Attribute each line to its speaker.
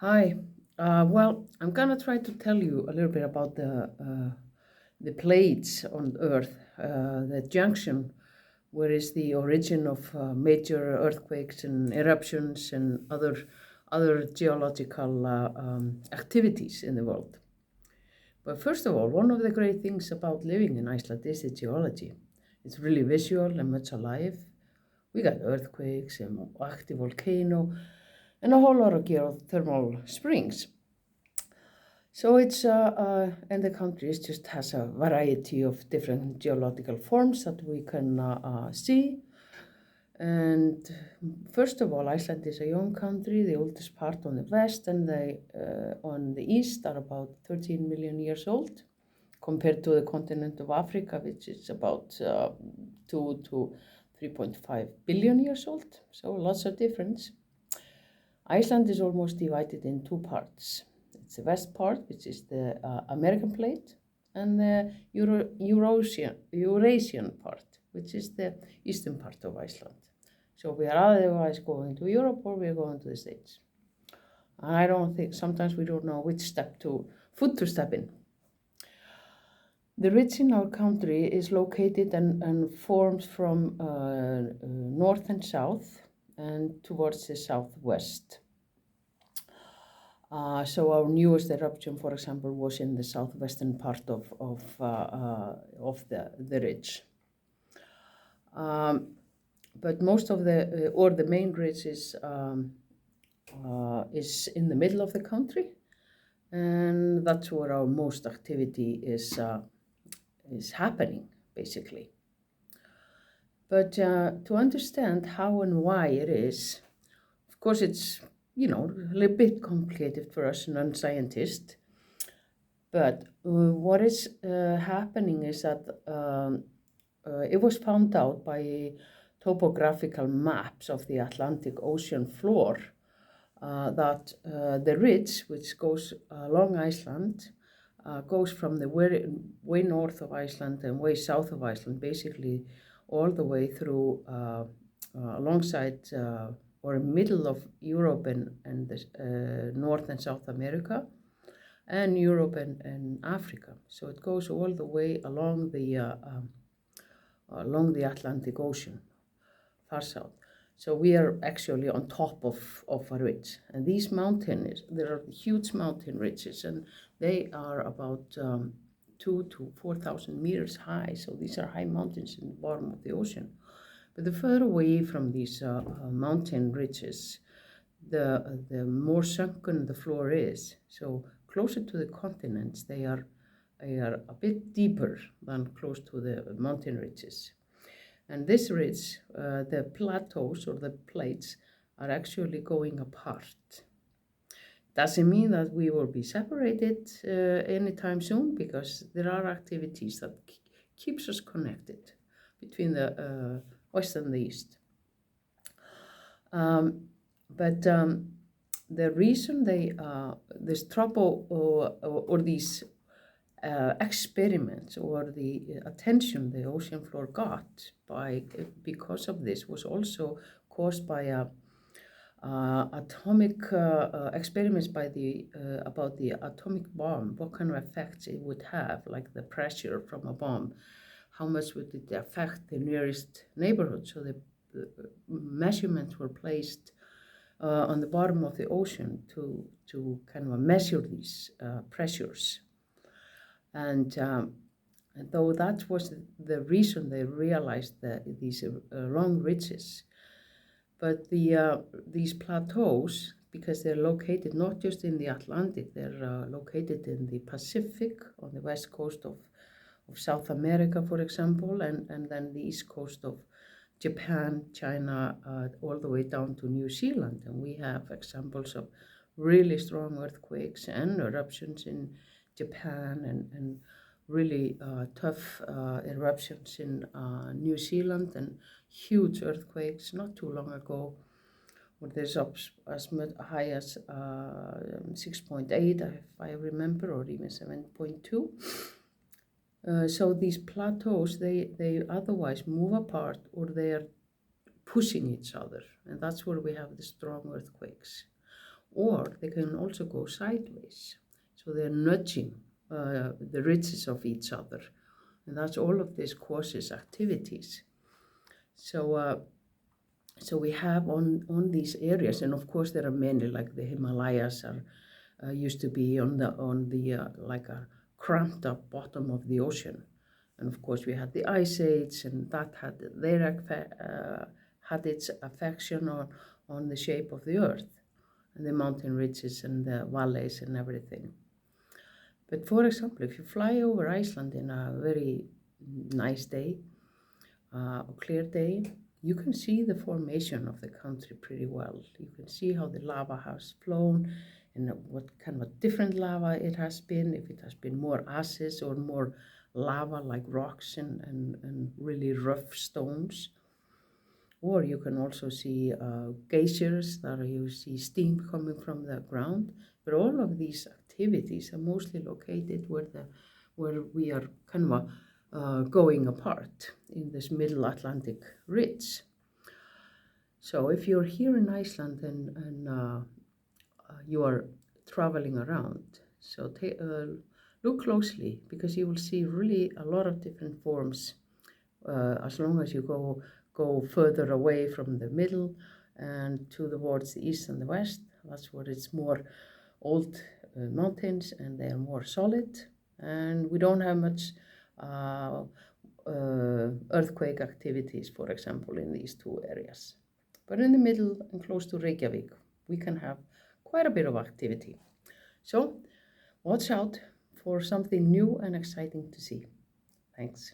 Speaker 1: Hi. Well, I'm gonna try to tell you a little bit about the plates on Earth, the junction, where is the origin of major earthquakes and eruptions and other geological activities in the world. But first of all, one of the great things about living in Iceland is the geology. It's really visual and much alive. We got earthquakes and active volcano and a whole lot of geothermal springs. So and the country just has a variety of different geological forms that we can see. And first of all, Iceland is a young country, the oldest part on the west, and on the east are about 13 million years old, compared to the continent of Africa, which is about 2 to 3.5 billion years old. So lots of difference. Iceland is almost divided in two parts. It's the west part, which is the American plate, and the Eurasian part, which is the eastern part of Iceland. So we are otherwise going to Europe or we are going to the States. And I don't think, sometimes we don't know which foot to step in. The ridge in our country is located and forms from north and south and towards the southwest. So our newest eruption, for example, was in the southwestern part of the ridge. But most of the main ridge is in the middle of the country, and that's where our most activity is happening, basically. But to understand how and why it is, of course, it's a little bit complicated for us non-scientists. But what is happening is that it was found out by topographical maps of the Atlantic Ocean floor that the ridge, which goes along Iceland, goes from the way north of Iceland and way south of Iceland, basically all the way through alongside or middle of Europe and the North and South America, and Europe and Africa. So it goes all the way along the Atlantic Ocean, far south. So we are actually on top of a ridge. And these mountains, there are huge mountain ridges, and they are about 2,000 to 4,000 meters high. So these are high mountains in the bottom of the ocean. But the further away from these mountain ridges, the more sunken the floor is. So closer to the continents, they are a bit deeper than close to the mountain ridges. And this ridge, the plateaus or the plates, are actually going apart. Doesn't mean that we will be separated anytime soon, because there are activities that keeps us connected between the west and the east. But the reason this trouble or these experiments or the attention the ocean floor got because of this was also caused by atomic experiments about the atomic bomb, what kind of effects it would have, like the pressure from a bomb, how much would it affect the nearest neighborhood. So the measurements were placed on the bottom of the ocean to kind of measure these pressures. And though that was the reason they realized these long ridges, but these plateaus, because they're located not just in the Atlantic, they're located in the Pacific, on the west coast of South America, for example, and then the east coast of Japan, China, all the way down to New Zealand. And we have examples of really strong earthquakes and eruptions in Japan and really tough eruptions in New Zealand, and huge earthquakes not too long ago, where there's as high as 6.8, if I remember, or even 7.2. So these plateaus, they otherwise move apart, or they are pushing each other, and that's where we have the strong earthquakes. or they can also go sideways. So they're nudging the ridges of each other. And that's all of this causes activities. So we have on these areas, and of course there are many, like the Himalayas are used to be on the like a cramped up bottom of the ocean, and of course we had the ice age, and that had its affection on the shape of the earth, and the mountain ridges and the valleys and everything. But for example, if you fly over Iceland in a very nice day, a clear day, you can see the formation of the country pretty well. You can see how the lava has flown and what kind of different lava it has been, if it has been more ashes or more lava like rocks and really rough stones. Or you can also see geysers, that you see steam coming from the ground. But all of these activities are mostly located where we are kind of going apart in this middle Atlantic ridge. So if you're here in Iceland and you are traveling around, so look closely, because you will see really a lot of different forms as long as you go further away from the middle and towards the east and the west. That's where it's more old mountains and they're more solid, and we don't have much earthquake activities, for example, in these two areas. But in the middle and close to Reykjavik, we can have quite a bit of activity. So watch out for something new and exciting to see. Thanks.